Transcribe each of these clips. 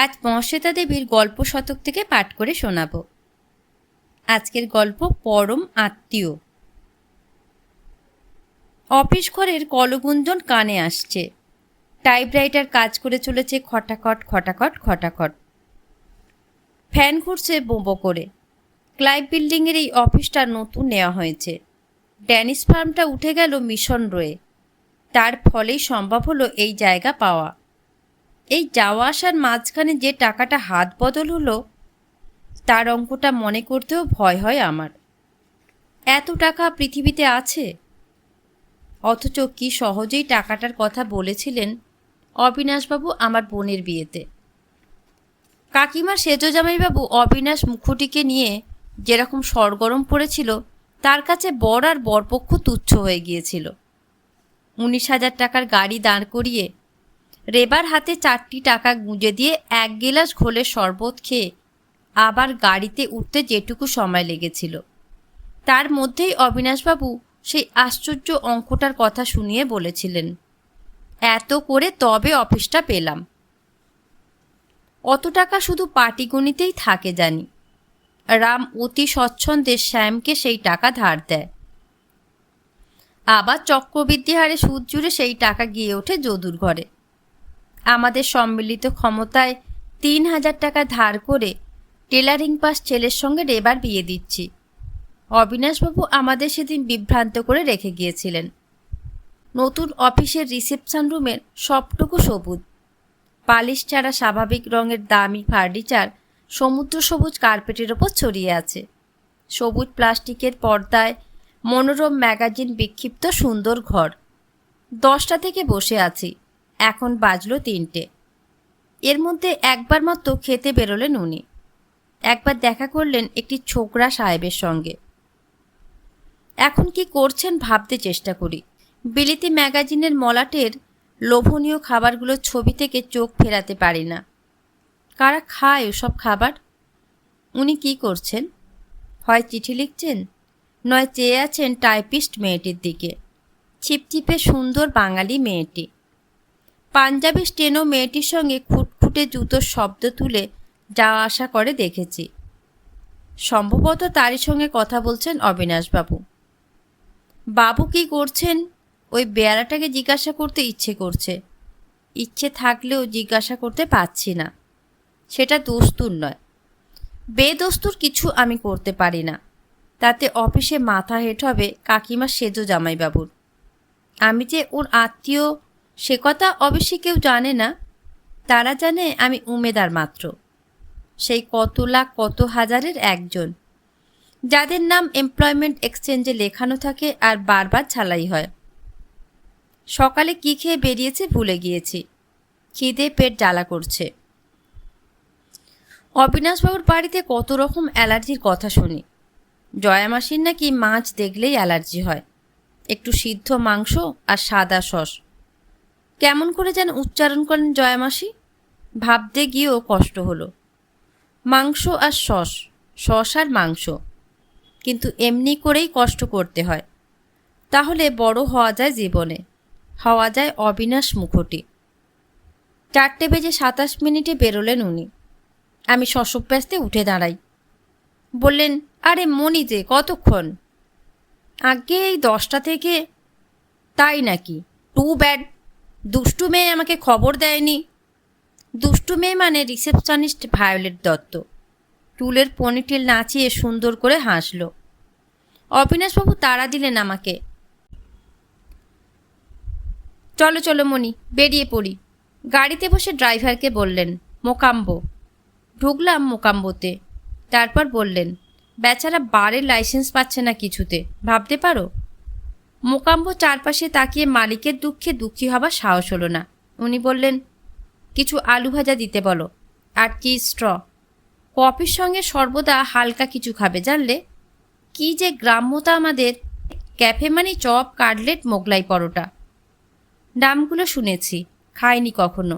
আজ মহাশ্বেতা দেবীর গল্প শতক থেকে পাঠ করে শোনাব। আজকের গল্প পরম আত্মীয়। অফিস ঘরের কলগুঞ্জন কানে আসছে। টাইপরাইটার কাজ করে চলেছে খটাখট খটাখট খটাখট। ফ্যান ঘুরছে বোঁবো করে। ক্লাইভ বিল্ডিংয়ের এই অফিসটা নতুন নেওয়া হয়েছে। ড্যানিশ ফার্মটা উঠে গেল মিশন রোয়ে। তার ফলেই সম্ভব হলো এই জায়গা পাওয়া। এই যাওয়া আসার মাঝখানে যে টাকাটা হাত বদল হলো, তার অঙ্কটা মনে করতেও ভয় হয় আমার। এত টাকা পৃথিবীতে আছে, অথচ কি সহজেই টাকাটার কথা বলেছিলেন অবিনাশবাবু আমার বোনের বিয়েতে। কাকিমার সেজ জামাইবাবু অবিনাশ মুখটিকে নিয়ে যেরকম সরগরম পড়েছিল, তার কাছে বর আর বরপক্ষ তুচ্ছ হয়ে গিয়েছিল। 19,000 টাকার গাড়ি দাঁড় করিয়ে রেবার হাতে 4টি টাকা গুঁজে দিয়ে 1 গিলাস ঘোলের শরবত খেয়ে আবার গাড়িতে উঠতে যেটুকু সময় লেগেছিল, তার মধ্যেই অবিনাশবাবু সেই আশ্চর্য অঙ্কটার কথা শুনিয়ে বলেছিলেন, এত করে তবে অফিসটা পেলাম। অত টাকা শুধু পাটিগণিতেই থাকে জানি। রাম অতি স্বচ্ছন্দে শ্যামকে সেই টাকা ধার দেয়। আবার চক্রবৃদ্ধি হারে সুদ জুড়ে সেই টাকা গিয়ে ওঠে যদুর ঘরে। আমাদের সম্মিলিত ক্ষমতায় 3,000 টাকা ধার করে টেলারিং পাস ছেলের সঙ্গে রেবার বিয়ে দিচ্ছি। অবিনাশবাবু আমাদের সেদিন বিভ্রান্ত করে রেখে গিয়েছিলেন। নতুন অফিসের রিসেপশন রুমের সবটুকু সবুজ, পালিশ ছাড়া স্বাভাবিক রঙের দামি ফার্নিচার সমুদ্র সবুজ কার্পেটের ওপর ছড়িয়ে আছে। সবুজ প্লাস্টিকের পর্দায় মনোরম ম্যাগাজিন বিক্ষিপ্ত সুন্দর ঘর। 10টা থেকে বসে আছি, এখন বাজলো 3টে। এর মধ্যে একবার মাত্র খেতে বেরোলেন উনি। একবার দেখা করলেন একটি ছোকরা সাহেবের সঙ্গে। এখন কি করছেন ভাবতে চেষ্টা করি। বিলিতি ম্যাগাজিনের মলাটের লোভনীয় খাবারগুলোর ছবি থেকে চোখ ফেরাতে পারি না। কারা খায় ওসব খাবার? উনি কি করছেন? হয় চিঠি লিখছেন, নয় চেয়ে আছেন টাইপিস্ট মেয়েটির দিকে। ছিপছিপে সুন্দর বাঙালি মেয়েটি। পাঞ্জাবি স্টেনো মেয়েটির সঙ্গে খুটখুটে জুতোর শব্দ তুলে যাওয়া আসা করে দেখেছি। সম্ভবত তারই সঙ্গে কথা বলছেন অবিনাশবাবু। বাবু কি করছেন ওই বেয়ারাটাকে জিজ্ঞাসা করতে ইচ্ছে করছে। ইচ্ছে থাকলেও জিজ্ঞাসা করতে পারছি না। সেটা দস্তুর নয়, বেদস্তুর কিছু আমি করতে পারি না। তাতে অফিসে মাথা হেঁট হবে কাকিমা সেজ জামাইবাবুর। আমি যে ওর আত্মীয় সে কথা অবশ্যই কেউ জানে না। তারা জানে আমি উমেদার মাত্র, সেই কত লাখ কত হাজারের একজন, যাদের নাম এমপ্লয়মেন্ট এক্সচেঞ্জে লেখানো থাকে আর বারবার ছালাই হয়। সকালে কি খেয়ে বেরিয়েছে ভুলে গিয়েছি। খিদে পেট জ্বালা করছে। অবিনাশবাবুর বাড়িতে কত রকম অ্যালার্জির কথা শুনি। জয়া মাসির নাকি মাছ দেখলেই অ্যালার্জি হয়। একটু সিদ্ধ মাংস আর সাদা সস। কেমন করে যেন উচ্চারণ করেন জয়া মাসি, ভাবতে গিয়েও কষ্ট হলো। মাংস আর সস, সস আর মাংস, কিন্তু এমনি করেই কষ্ট করতে হয়। তাহলে বড় হওয়া যায় জীবনে, হওয়া যায় অবিনাশ মুখটি। 4:27 বেরোলেন উনি। আমি শশব্যস্তে উঠে দাঁড়াই। বললেন, আরে মনি যে কতক্ষণ? আগে এই 10টা থেকে। তাই নাকি? Too bad. দুষ্টু মেয়ে আমাকে খবর দেয়নি। দুষ্টু মেয়ে মানে রিসেপশনিস্ট ভায়োলেট দত্ত। চুলের পনিটেল নাচিয়ে সুন্দর করে হাসল। অবিনাশবাবু তাড়া দিলেন আমাকে, চলো চলো মনি, বেরিয়ে পড়ি। গাড়িতে বসে ড্রাইভারকে বললেন, মোকাম্বো। ঢুকলাম মোকাম্বোতে। তারপর বললেন, বেচারা বারের লাইসেন্স পাচ্ছে না কিছুতে, ভাবতে পারো। মোকাম্বো চারপাশে তাকিয়ে মালিকের দুঃখে দুঃখী হবার সাহস হলো না। উনি বললেন, কিছু আলু ভাজা দিতে বলো, আর চিজ স্ট্র। কফির সঙ্গে সর্বদা হালকা কিছু খাবে জানলে। কি যে গ্রাম্যতা আমাদের। ক্যাফে মানে চপ, কাটলেট, মোগলাই পরোটা। নামগুলো শুনেছি, খাইনি কখনো।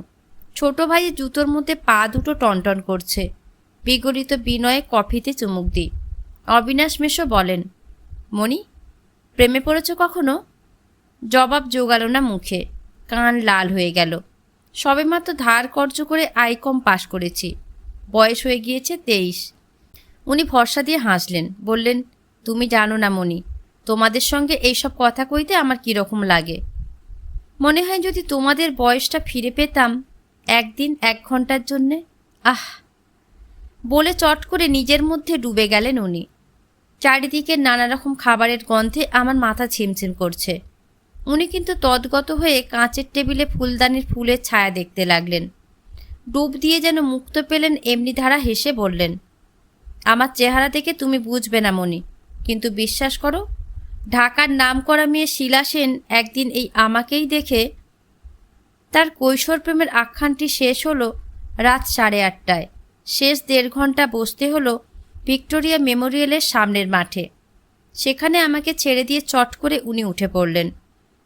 ছোট ভাইয়ের জুতোর মধ্যে পা দুটো টনটন করছে। বিগলিত বিনয়ে কফিতে চুমুক দিই। অবিনাশ মেশো বলেন, মনি, প্রেমে পড়েছ কখনো? জবাব জোগালো না মুখে। কান লাল হয়ে গেল। সবেমাত্র ধার কর্জ করে আইকম পাশ করেছি, বয়স হয়ে গিয়েছে 23। উনি ভরসা দিয়ে হাসলেন, বললেন, তুমি জানো না মণি, তোমাদের সঙ্গে এইসব কথা কইতে আমার কীরকম লাগে। মনে হয় যদি তোমাদের বয়সটা ফিরে পেতাম একদিন 1 ঘন্টার জন্যে। আহ, বলে চট করে নিজের মধ্যে ডুবে গেলেন উনি। চারিদিকে নানা রকম খাবারের গন্ধে আমার মাথা ছিমছিম করছে। উনি কিন্তু তদ্গত হয়ে কাঁচের টেবিলে ফুলদানির ফুলের ছায়া দেখতে লাগলেন। ডুব দিয়ে যেন মুক্ত পেলেন এমনি ধারা হেসে বললেন, আমার চেহারা দেখে তুমি বুঝবে না মণি, কিন্তু বিশ্বাস করো, ঢাকার নামকরা মেয়ে শিলা সেন একদিন এই আমাকেই দেখে তার কৈশোর প্রেমের আখ্যানটি শেষ হলো রাত 8:30টায়। শেষ 1.5 ঘন্টা বসতে হলো ভিক্টোরিয়া মেমোরিয়ালের সামনের মাঠে। সেখানে আমাকে ছেড়ে দিয়ে চট করে উনি উঠে পড়লেন।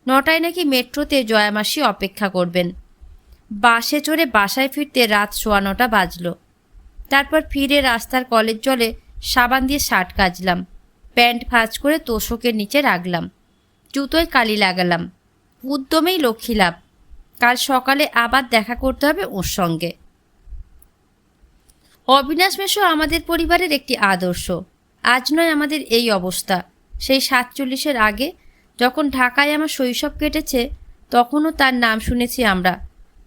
9টায় নাকি মেট্রোতে জয়ামাসি অপেক্ষা করবেন। বাসে চড়ে বাসায় ফিরতে রাত 9:15 বাজল। তারপর ফিরে রাস্তার কলের জলে সাবান দিয়ে শার্ট কাচলাম, প্যান্ট ভাঁজ করে তোশকের নিচে রাখলাম, জুতোয় কালি লাগালাম। উদ্যমেই লক্ষ্মী লাভ, কাল সকালে আবার দেখা করতে হবে ওর সঙ্গে। অবিনাশ মেশো আমাদের পরিবারের একটি আদর্শ। আজ নয় আমাদের এই অবস্থা, সেই 47-এর আগে যখন ঢাকায় আমার শৈশব কেটেছে তখনও তার নাম শুনেছি আমরা।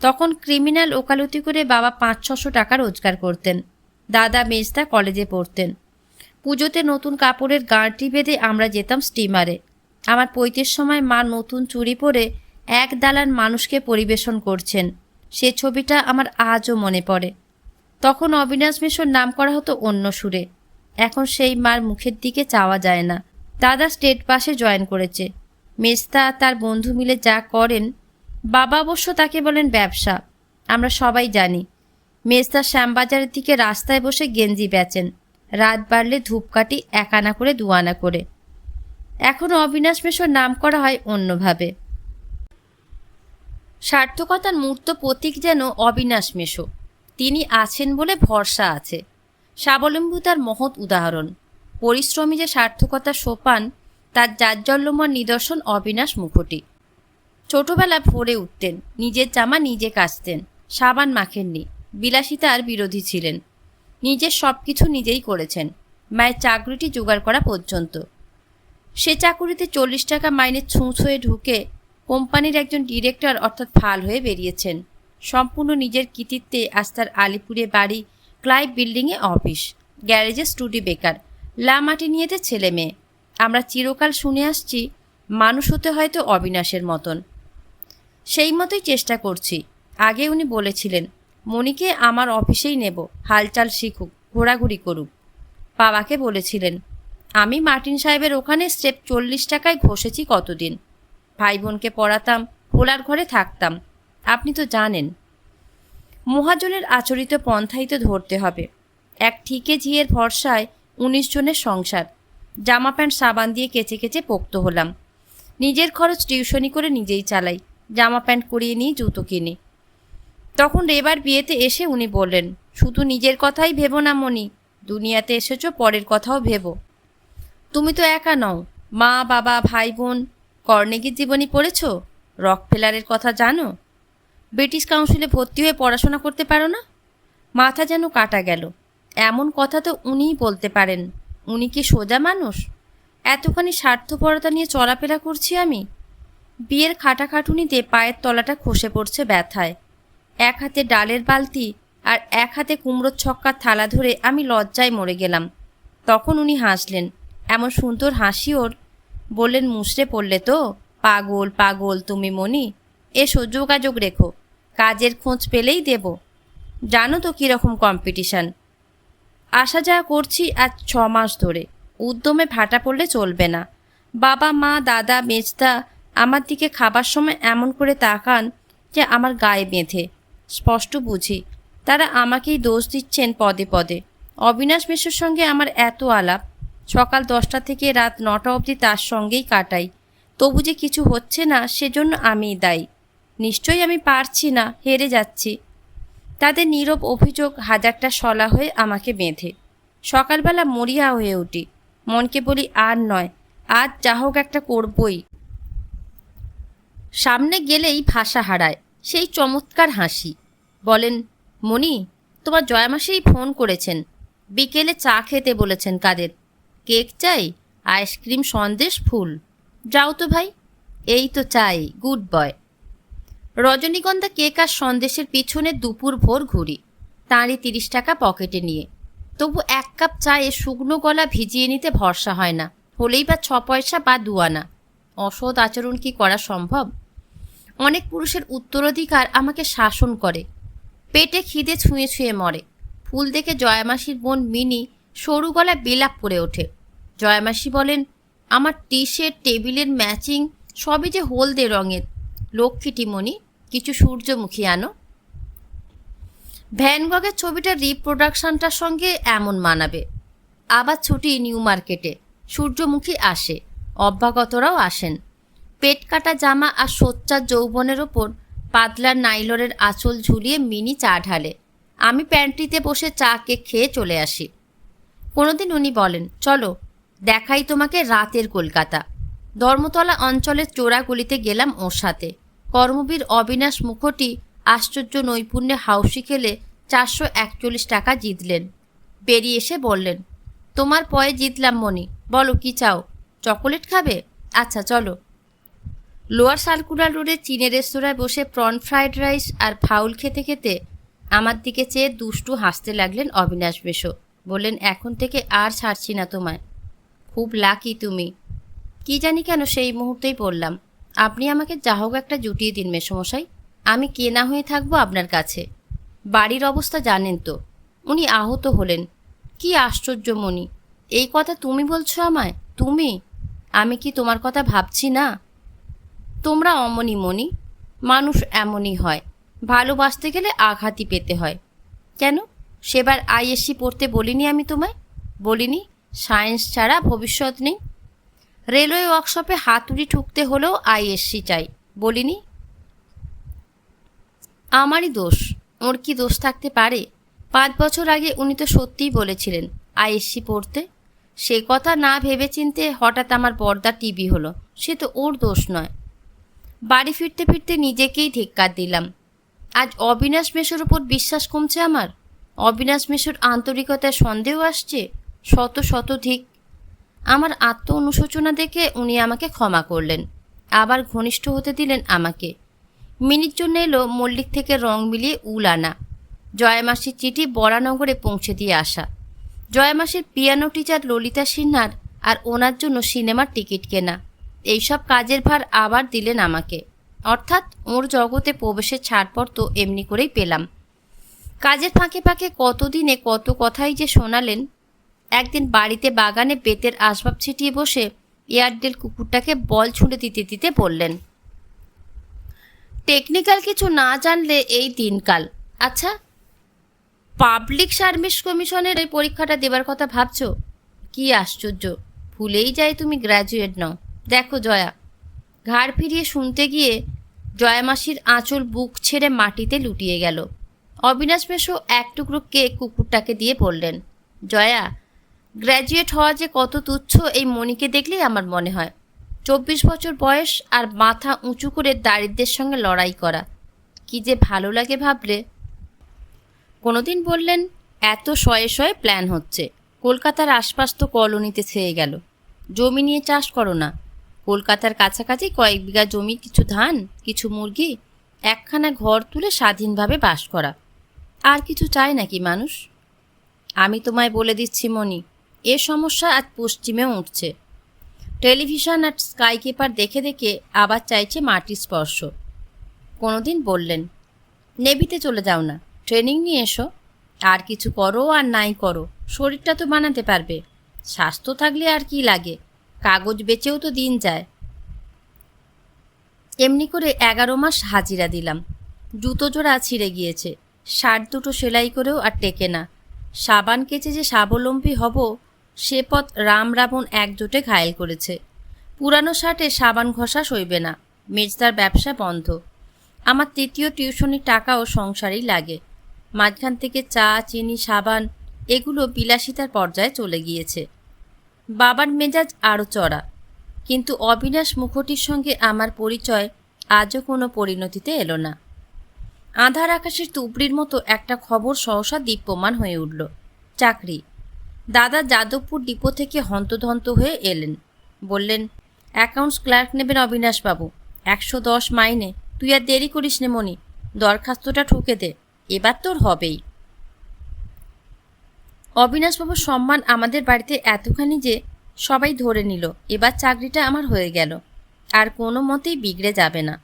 তখন ক্রিমিনাল ওকালতি করে বাবা 500-600 টাকা রোজগার করতেন, দাদা মেজদা কলেজে পড়তেন। পুজোতে নতুন কাপড়ের গাঁটটি বেঁধে আমরা যেতাম স্টিমারে। আমার পৈতের সময় মা নতুন চুড়ি পরে এক দালান মানুষকে পরিবেশন করছেন, সে ছবিটা আমার আজও মনে পড়ে। তখন অবিনাশ মেশোর নাম করা হতো অন্য সুরে। এখন সেই মার মুখের দিকে চাওয়া যায় না। দাদা স্টেট বাসে জয়েন করেছে, মেজদা তার বন্ধু মিলে যা করেন, বাবা অবশ্য তাকে বলেন ব্যবসা। আমরা সবাই জানি মেজদা শ্যামবাজারের দিকে রাস্তায় বসে গেঞ্জি বেচেন, রাত বাড়লে ধূপকাঠি 1 আনা করে 2 আনা করে। এখন অবিনাশ মেশোর নাম করা হয় অন্যভাবে। সার্থকতার মূর্ত প্রতীক যেন অবিনাশ মেশো। তিনি আছেন বলে ভরসা আছে। স্বাবলম্বিতার মহৎ উদাহরণ। পরিশ্রমী যে সার্থকতার সোপান, তার জাজ্জল্যময় নিদর্শন অবিনাশ মুখোটি। ছোটবেলা ভোরে উঠতেন, নিজের জামা নিজে কাচতেন, সাবান মাখেননি, বিলাসিতার বিরোধী ছিলেন। নিজের সব কিছু নিজেই করেছেন, মায়ের চাকরিটি জোগাড় করা পর্যন্ত। সে চাকুরিতে 40 টাকা মাইনে ছুঁচ হয়ে ঢুকে কোম্পানির একজন ডিরেক্টর অর্থাৎ ফাল হয়ে বেরিয়েছেন। সম্পূর্ণ নিজের কৃতিত্বে আজ তার আলিপুরে বাড়ি, ক্লাইভ বিল্ডিংয়ে অফিস, গ্যারেজে স্টুডি বেকার, লামাটিনিয়েতে ছেলে মেয়ে। আমরা চিরকাল শুনে আসছি মানুষ হতে হয়তো অবিনাশের মতন। সেই মতোই চেষ্টা করছি। আগে উনি বলেছিলেন, মণিকে আমার অফিসেই নেব, হালচাল শিখুক, ঘোরাঘুরি করুক। বাবাকে বলেছিলেন, আমি মার্টিন সাহেবের ওখানে স্রেফ 40 টাকায় ঘষেছি কতদিন। ভাই বোনকে পড়াতাম, খোলার ঘরে থাকতাম। আপনি তো জানেন, মহাজনের আচরিত পন্থাই তো ধরতে হবে। এক ঠিকে ঝিয়ের ভরসায় 19 জনের সংসার। জামা প্যান্ট সাবান দিয়ে কেচে কেচে পোক্ত হলাম। নিজের খরচ টিউশনি করে নিজেই চালাই, জামা প্যান্ট করিয়ে নিয়ে জুতো কিনি। তখন এবার বিয়েতে এসে উনি বললেন, শুধু নিজের কথাই ভেবো না মণি, দুনিয়াতে এসেছো পরের কথাও ভেবো। তুমি তো একা নও, মা বাবা ভাই বোন। কর্নেগির জীবনী পড়েছ? রকফেলারের কথা জানো? ব্রিটিশ কাউন্সিলে ভর্তি হয়ে পড়াশোনা করতে পারো না? মাথা যেন কাটা গেল। এমন কথা তো উনিই বলতে পারেন। উনি কি সোজা মানুষ? এতখানি স্বার্থপরতা নিয়ে চলাফেরা করছি আমি। বিয়ের খাটাখাটুনিতে পায়ের তলাটা খসে পড়ছে ব্যথায়। এক হাতে ডালের বালতি আর এক হাতে কুমড়োর ছক্কার থালা ধরে আমি লজ্জায় মরে গেলাম। তখন উনি হাসলেন, এমন সুন্দর হাসি ওর। বললেন, মুষড়ে পড়লে তো? পাগল পাগল তুমি মণি, এসো যোগাযোগ রেখো, কাজের খোঁজ পেলেই দেব। জানো তো কীরকম কম্পিটিশান। আসা যাওয়া করছি আজ 6 মাস ধরে। উদ্যমে ভাটা পড়লে চলবে না। বাবা মা দাদা মেজদা আমার দিকে খাবার সময় এমন করে তাকান যে আমার গায়ে বেঁধে। স্পষ্ট বুঝি তারা আমাকেই দোষ দিচ্ছেন পদে পদে। অবিনাশ মেশোর সঙ্গে আমার এত আলাপ, সকাল 10টা থেকে রাত 9টা অবধি তার সঙ্গেই কাটাই। তবু যে কিছু হচ্ছে না, সেজন্য আমিই দায়ী। নিশ্চয়ই আমি পারছি না, হেরে যাচ্ছি। তাদের নীরব অভিযোগ হাজারটা শলা হয়ে আমাকে বেঁধে। সকালবেলা মরিয়া হয়ে উঠি, মনকে বলি আর নয়, আজ যা হোক একটা করবই। সামনে গেলেই ভাষা হারায়। সেই চমৎকার হাসি। বলেন, মণি, তোমার জয়ামাসিই ফোন করেছেন, বিকেলে চা খেতে বলেছেন। কাদের? কেক চাই, আইসক্রিম, সন্দেশ, ফুল। যাও তো ভাই। এই তো চাই, গুড বয়। রজনীগন্ধা কেক আর সন্দেশের পিছনে দুপুর ভোর ঘুরি, তাঁরই 30 টাকা পকেটে নিয়ে। তবু 1 কাপ চায়ে শুকনো গলা ভিজিয়ে নিতে ভরসা হয় না, হলেই বা 6 পয়সা বা 2 আনা। অসৎ আচরণ কি করা সম্ভব? অনেক পুরুষের উত্তরাধিকার আমাকে শাসন করে, পেটে খিদে ছুঁয়ে ছুঁয়ে মরে। ফুল দেখে জয়ামাসির বোন মিনি সরু গলায় বিলাপ করে ওঠে। জয়ামাসি বলেন, আমার টি শার্ট, টেবিলের ম্যাচিং সবই যে হলদে রঙের। লক্ষ্মীটি মণি, কিছু সূর্যমুখী আনো। ভ্যান গগের ছবিটা রিপ্রোডাকশনটার সঙ্গে এমন মানাবে। আবার ছুটি নিউ মার্কেটে, সূর্যমুখী আসে, অভ্যাগতরাও আসেন। পেট কাটা জামা আর সোচ্চার যৌবনের ওপর পাতলার নাইলনের আঁচল ঝুলিয়ে মিনি চা ঢালে। আমি প্যান্ট্রিতে বসে চা কেক খেয়ে চলে আসি। কোনোদিন উনি বলেন, চলো দেখাই তোমাকে রাতের কলকাতা। ধর্মতলা অঞ্চলের চোরাগুলিতে গেলাম ওর সাথে। কর্মবীর অবিনাশ মুখোটি আশ্চর্য নৈপুণ্যে হাউসি খেলে 441 টাকা জিতলেন। বেরিয়ে এসে বললেন, তোমার পয়ে জিতলাম মণি, বলো কি চাও? চকোলেট খাবে? আচ্ছা চলো। লোয়ার সার্কুলার রোডে চীনের রেস্তোরাঁয় বসে প্রন ফ্রাইড রাইস আর ফাউল খেতে খেতে আমার দিকে চেয়ে দুষ্টু হাসতে লাগলেন অবিনাশ বেশো। বললেন, এখন থেকে আর ছাড়ছি না তোমায়। খুব লাকি তুমি। কি জানি কেন সেই মুহূর্তেই বললাম, আপনি আমাকে যা হোক একটা জুটিয়ে দিন মেসোমশাই, আমি কে না হয়ে থাকবো আপনার কাছে। বাড়ির অবস্থা জানেন তো। উনি আহত হলেন। কি আশ্চর্য মণি, এই কথা তুমি বলছো আমায়? তুমি? আমি কি তোমার কথা ভাবছি না? তোমরা অমনি মণি, মানুষ এমনই হয়, ভালোবাসতে গেলে আঘাতই পেতে হয়। কেন, সেবার আইএসসি পড়তে বলিনি আমি তোমায়? বলিনি সায়েন্স ছাড়া ভবিষ্যৎ নেই? রেলওয়ে ওয়ার্কশপে হাতুড়ি ঠুকতে হলেও আইএসসি চাই, বলিনি? আমারই দোষ। ওর কি দোষ থাকতে পারে? 5 বছর আগে উনি তো সত্যিই বলেছিলেন আইএসসি পড়তে। সে কথা না ভেবে চিনতে হঠাৎ আমার পর্দা টিভি হলো, সে তো ওর দোষ নয়। বাড়ি ফিরতে ফিরতে নিজেকেই ধিক্কার দিলাম। আজ অবিনাশ মেশোর ওপর বিশ্বাস কমছে আমার। অবিনাশ মেশোর আন্তরিকতায় সন্দেহ আসছে। শত শত ধিক। আমার আত্ম অনুশোচনা দেখে উনি আমাকে ক্ষমা করলেন, আবার ঘনিষ্ঠ হতে দিলেন আমাকে। মিনিট জন্য এলো মল্লিক থেকে রং মিলিয়ে উল আনা, জয়ামাসির চিঠি বরানগরে পৌঁছে দিয়ে আসা, জয়ামাসির পিয়ানো টিচার ললিতা সিনহার আর ওনার জন্য সিনেমার টিকিট কেনা। এইসব কাজের ভার আবার দিলেন আমাকে, অর্থাৎ ওর জগতে প্রবেশের ছাড়পত্র তো এমনি করেই পেলাম। কাজের ফাঁকে ফাঁকে কতদিনে কত কথাই যে শোনালেন। একদিন বাড়িতে বাগানে বেতের আসবাব ছিটিয়ে বসে এয়ারডেল কুকুরটাকে বল ছুঁড়ে দিতে দিতে বললেন, টেকনিক্যাল কিছু না জানলে এই দিনকাল। আচ্ছা, পাবলিক সার্ভিস কমিশনের এই পরীক্ষাটা দেবার কথা ভাবছো? কি আশ্চর্য, ভুলেই যায় তুমি গ্র্যাজুয়েট নও। দেখো জয়া। ঘাড় ফিরিয়ে শুনতে গিয়ে জয়ামাসির আঁচল বুক ছেড়ে মাটিতে লুটিয়ে গেল। অবিনাশ মেশো এক টুকরো কেক কুকুরটাকে দিয়ে বললেন, জয়া, গ্র্যাজুয়েট হওয়া যে কত তুচ্ছ এই মণিকে দেখলেই আমার মনে হয়। 24 বছর বয়স আর মাথা উঁচু করে দারিদ্র্যের সঙ্গে লড়াই করা, কি যে ভালো লাগে ভাবলে। কোনোদিন বললেন, এত শয়ে শয়ে প্ল্যান হচ্ছে, কলকাতার আশপাশ তো কলোনিতে ছেয়ে গেল, জমি নিয়ে চাষ করো না। কলকাতার কাছাকাছি কয়েক বিঘা জমি, কিছু ধান, কিছু মুরগি, একখানা ঘর তুলে স্বাধীনভাবে বাস করা। আর কিছু চায় নাকি মানুষ? আমি তোমায় বলে দিচ্ছি মণি, এ সমস্যা আজ পশ্চিমেও উঠছে। টেলিভিশন আর স্কাই কিপার দেখে দেখে আবার চাইছে মাটির স্পর্শ। কোনোদিন বললেন, নেভিতে চলে যাও না, ট্রেনিং নিয়ে এসো। আর কিছু করো আর নাই করো, শরীরটা তো বানাতে পারবে। স্বাস্থ্য থাকলে আর কি লাগে, কাগজ বেচেও তো দিন যায়। এমনি করে 11 মাস হাজিরা দিলাম। জুতো জোড়া ছিঁড়ে গিয়েছে, শার্ট দুটো সেলাই করেও আর টেকে না। সাবান কেচে যে স্বাবলম্বী হব সে পথ রাম রাবণ একজোটে ঘায়েল করেছে। পুরানো শার্টে সাবান ঘষা সইবে না, মেজদার ব্যবসা বন্ধ। আমার 3য় টিউশনির টাকাও সংসারেই লাগে। মাঝখান থেকে চা, চিনি, সাবান এগুলো বিলাসিতার পর্যায়ে চলে গিয়েছে। বাবার মেজাজ আরও চড়া। কিন্তু অবিনাশ মুখোটির সঙ্গে আমার পরিচয় আজও কোনো পরিণতিতে এলো না। আঁধার আকাশের তুবড়ির মতো একটা খবর সহসা দীপ্যমান হয়ে উঠল। চাকরি। দাদা যাদবপুর ডিপো থেকে হন্তদন্ত হয়ে এলেন। বললেন, অ্যাকাউন্টস ক্লার্ক নেবেন অবিনাশবাবু, 110 মাইনে। তুই আর দেরি করিস নে মনি, দরখাস্তটা ঠুকে দে, এবার তোর হবেই। অবিনাশবাবুর সম্মান আমাদের বাড়িতে এতখানি যে সবাই ধরে নিল এবার চাকরিটা আমার হয়ে গেল, আর কোনো মতেই বিগড়ে যাবে না।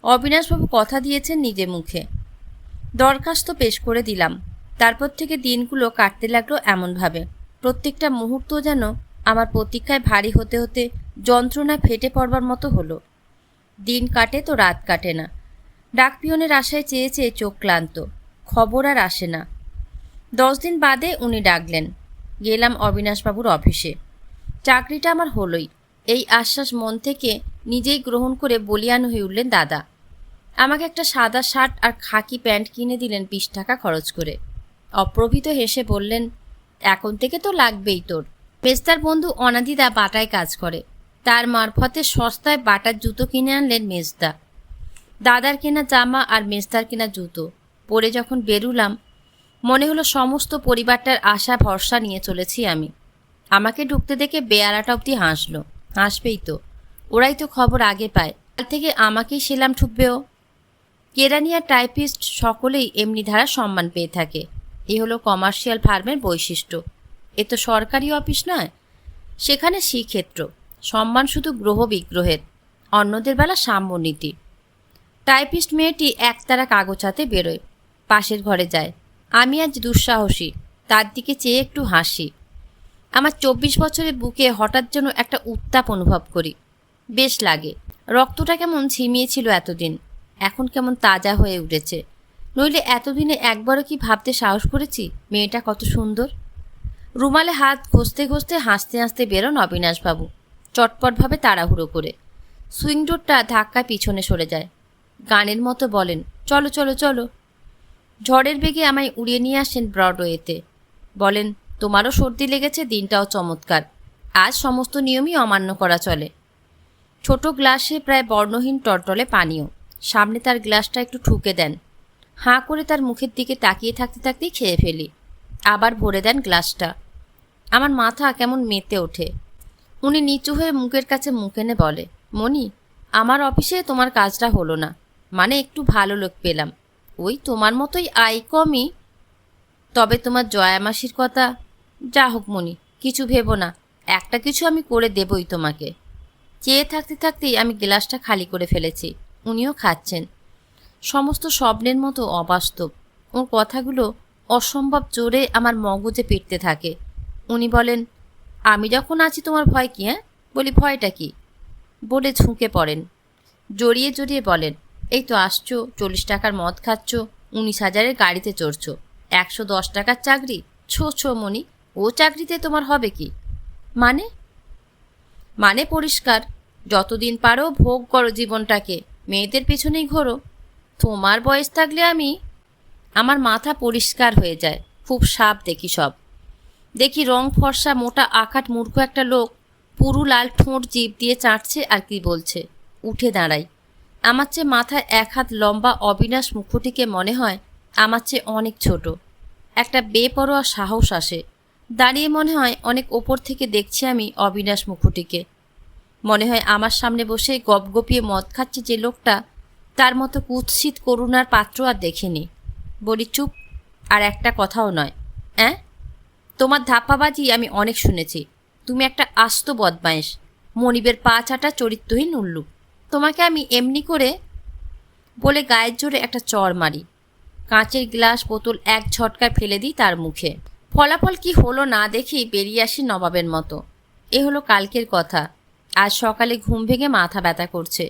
অবিনাশবাবু কথা দিয়েছেন নিজে মুখে। দরখাস্ত পেশ করে দিলাম। তারপর থেকে দিনগুলো কাটতে লাগলো এমনভাবে, প্রত্যেকটা মুহূর্ত যেন আমার প্রতীক্ষায় ভারী হতে হতে যন্ত্রণায় ফেটে পড়বার মতো হলো। দিন কাটে তো রাত কাটে না। ডাকপিয়নের আশায় চেয়ে চেয়ে চোখ ক্লান্ত, খবর আর আসে না। 10 দিন বাদে উনি ডাকলেন। গেলাম অবিনাশবাবুর অফিসে। চাকরিটা আমার হলোই, এই আশ্বাস মন থেকে নিজেই গ্রহণ করে বলিয়ান হয়ে উঠলেন দাদা। আমাকে একটা সাদা শার্ট আর খাকি প্যান্ট কিনে দিলেন 20 টাকা খরচ করে। অপ্রভিত হেসে বললেন, এখন থেকে তো লাগবেই তোর। মেজদার বন্ধু অনাদিদা বাটায় কাজ করে, তার মারফতে সস্তায় বাটার জুতো কিনে আনলেন মেজদা। দাদার কেনা জামা আর মেজদার কেনা জুতো পরে যখন বেরুলাম, মনে হলো সমস্ত পরিবারটার আশা ভরসা নিয়ে চলেছি আমি। আমাকে ঢুকতে দেখে বেয়ারাটা অব্দি হাসলো। হাসবেই তো, ওরাই তো খবর আগে পায়। কাল থেকে আমাকেই সেলাম ঠুকবেও। কেরানি আর টাইপিস্ট সকলেই এমনি ধারা সম্মান পেয়ে থাকে। এ হলো কমার্শিয়াল ফার্মের বৈশিষ্ট্য। এ তো সরকারি অফিস নয়, সেখানে শ্রীক্ষেত্র। সম্মান শুধু গ্রহ বিগ্রহের, অন্যদের বেলা সাম্যনীতি। টাইপিস্ট মেয়েটি একতারা কাগজ হাতে বেরোয়, পাশের ঘরে যায়। আমি আজ দুঃসাহসী, তার দিকে চেয়ে একটু হাসি। আমার 24 বছরের বুকে হঠাৎ যেন একটা উত্তাপ অনুভব করি। বেশ লাগে। রক্তটা কেমন ঝিমিয়েছিল এতদিন, এখন কেমন তাজা হয়ে উঠেছে। নইলে এতদিনে একবারও কি ভাবতে সাহস করেছি মেয়েটা কত সুন্দর। রুমালে হাত ঘষতে ঘষতে হাসতে হাসতে বেরোন অবিনাশবাবু, চটপটভাবে তাড়াহুড়ো করে। সুইং ডোরটা ধাক্কায় পিছনে সরে যায়। গানের মতো বলেন, চলো চলো চলো। ঝড়ের বেগে আমায় উড়িয়ে নিয়ে আসেন ব্রডওয়েতে। বলেন, তোমারও সর্দি লেগেছে, দিনটাও চমৎকার, আজ সমস্ত নিয়মই অমান্য করা চলে। ছোট গ্লাসে প্রায় বর্ণহীন টলটলে পানীয়, সামনে তার গ্লাসটা একটু ঠুকে দেন। হাঁ করে তার মুখের দিকে তাকিয়ে থাকতে থাকতেই খেয়ে ফেলি। আবার ভরে দেন গ্লাসটা। আমার মাথা কেমন মেতে ওঠে। উনি নিচু হয়ে মুখের কাছে মুখ এনে বলে, মনি, আমার অফিসে তোমার কাজটা হলো না, মানে একটু ভালো লোক পেলাম, ওই তোমার মতোই আয় কমই। তবে তোমার জয়া মাসির কথা, যা হোক মনি, কিছু ভেবো না, একটা কিছু আমি করে দেবই তোমাকে। চেয়ে থাকতে থাকতেই আমি গ্লাসটা খালি করে ফেলেছি। উনিও খাচ্ছেন। সমস্ত স্বপ্নের মতো অবাস্তব। ওর কথাগুলো অসম্ভব জোরে আমার মগজে পিটতে থাকে। উনি বলেন, আমি যখন আছি তোমার ভয় কি? হ্যাঁ, বলি ভয়টা কি? বলে ঝুঁকে পড়েন। জড়িয়ে জড়িয়ে বলেন, এই তো আসছো, 40 টাকার মদ খাচ্ছ, 19,000-এর গাড়িতে চড়ছো, 110 টাকার চাকরি ছো ছো মনি, ও চাকরিতে তোমার হবে কি? মানে মানে পরিষ্কার, যতদিন পারো ভোগ করো জীবনটাকে, মেয়েদের পেছনেই ঘোরো। তোমার বয়স থাকলে আমার মাথা পরিষ্কার হয়ে যায়। খুব সাপ দেখি সব। দেখি রং ফর্সা মোটা আকাট মূর্খ একটা লোক পুরু লাল ঠোঁট জিভ দিয়ে চাটছে আর কি বলছে। উঠে দাঁড়াই। আমার চেয়ে মাথায় 1 হাত লম্বা অবিনাশ মুখটিকে মনে হয় আমার চেয়ে অনেক ছোট। একটা বেপরোয়া সাহস আসে। দাঁড়িয়ে মনে হয় অনেক ওপর থেকে দেখছি আমি অবিনাশ মুখটিকে। মনে হয় আমার সামনে বসে গপগপিয়ে মদ খাচ্ছে যে লোকটা, তার মতো কুৎসিত করুণার পাত্র আর দেখিনি। বলি, চুপ, আর একটা কথাও নয়। তোমার ধাপ্পাবাজি আমি অনেক শুনেছি। তুমি একটা আস্ত বদমাইশ, মনিবের পা চাটা চরিত্রহীন উল্লু। তোমাকে আমি এমনি করে বলে গায়ের জোরে একটা চড় মারি। কাঁচের গ্লাস বোতল এক ঝটকায় ফেলে দিই তার মুখে। ফলাফল কি হলো না দেখি বেরিয়ে আসি নবাবের মতো। এ হলো কালকের কথা। আজ সকালে ঘুম ভেঙে মাথা ব্যথা করছে।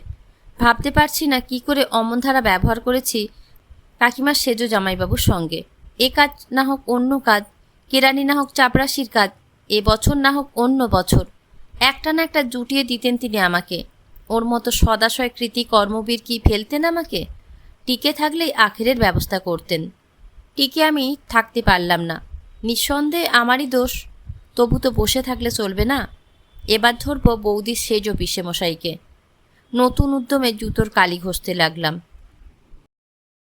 ভাবতে পারছি না কি করে অমন ধারা ব্যবহার করেছি কাকিমার সেজো জামাইবাবুর সঙ্গে। এ কাজ না হোক অন্য কাজ, কেরানি না হোক চাপরাশির কাজ, এ বছর না হোক অন্য বছর, একটা না একটা জুটিয়ে দিতেন তিনি আমাকে। ওর মতো সদাশয় কৃতি কর্মবীর কি ফেলতেন আমাকে? টিকে থাকলেই আখেরের ব্যবস্থা করতেন। টিকে আমি থাকতে পারলাম না, নিঃসন্দেহে আমারই দোষ। তবু তো বসে থাকলে চলবে না। এবার ধরব বৌদির সেজো পিসেমশাইকে। নতুন উদ্যমে জুতোর কালি ঘষতে লাগলাম।